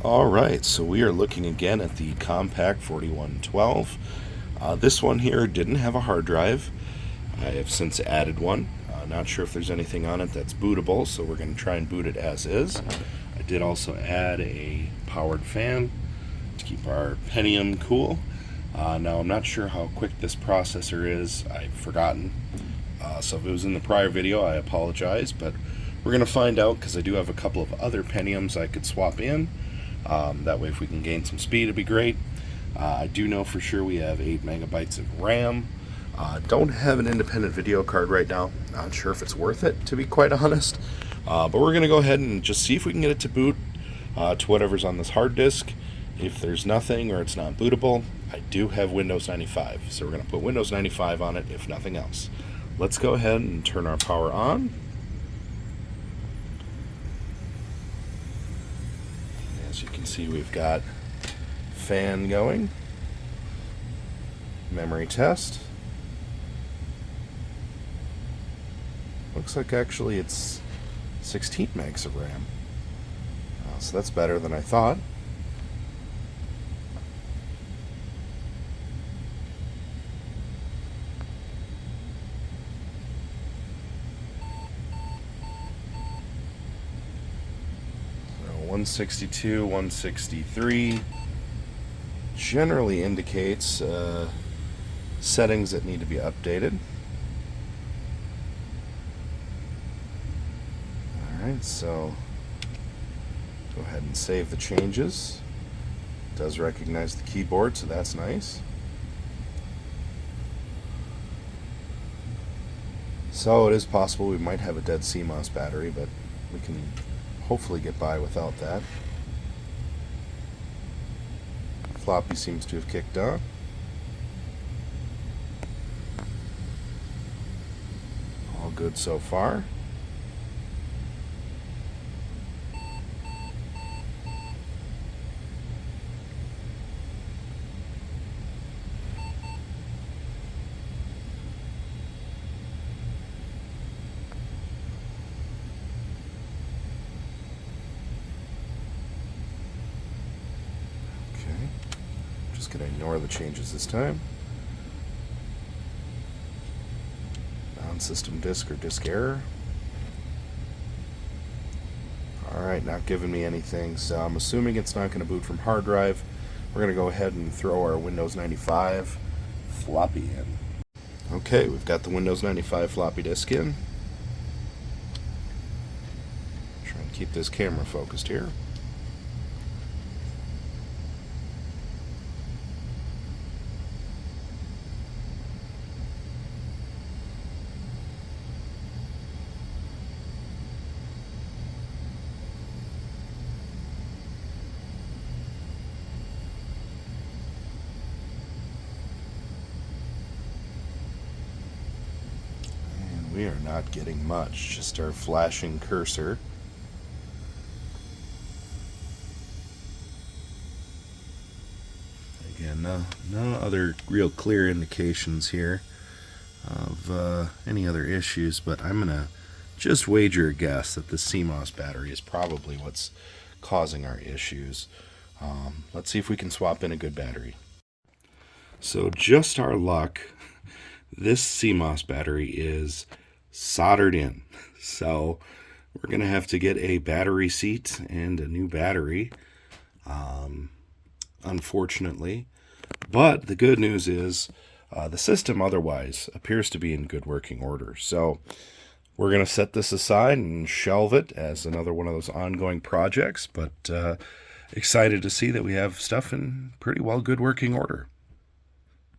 All right, so we are looking again at the Compaq 4112. This one here didn't have a hard drive. I have since added one. Not sure if there's anything on it that's bootable, so we're going to try and boot it as is. I did also add a powered fan to keep our Pentium cool. Now I'm not sure how quick this processor is. I've forgotten. So if it was in the prior video, I apologize, but we're going to find out because I do have a couple of other Pentiums I could swap in. That way if we can gain some speed, it'd be great. I do know for sure we have 8 megabytes of RAM. Don't have an independent video card right now. Not sure if it's worth it, to be quite honest. But we're going to go ahead and just see if we can get it to boot to whatever's on this hard disk. If there's nothing or it's not bootable, I do have Windows 95. So we're going to put Windows 95 on it, if nothing else. Let's go ahead and turn our power on. As you can see, we've got fan going. Memory test. Looks like actually it's 16 megs of RAM. So that's better than I thought. So 162, 163 generally indicates settings that need to be updated. Alright, so go ahead and save the changes. It does recognize the keyboard, so that's nice. So it is possible we might have a dead CMOS battery, but we can hopefully get by without that. Floppy seems to have kicked on. All good so far. Just going to ignore the changes this time. Non-system disk or disk error. Alright, not giving me anything, so I'm assuming it's not going to boot from hard drive. We're going to go ahead and throw our Windows 95 floppy in. Okay, we've got the Windows 95 floppy disk in. Try and keep this camera focused here. We are not getting much, just our flashing cursor. Again, no other real clear indications here of any other issues, but I'm going to just wager a guess that the CMOS battery is probably what's causing our issues. Let's see if we can swap in a good battery. So just our luck, this CMOS battery is soldered in, so we're gonna have to get a battery seat and a new battery, unfortunately. But the good news is the system otherwise appears to be in good working order, so we're gonna set this aside and shelve it as another one of those ongoing projects, but excited to see that we have stuff in pretty well good working order.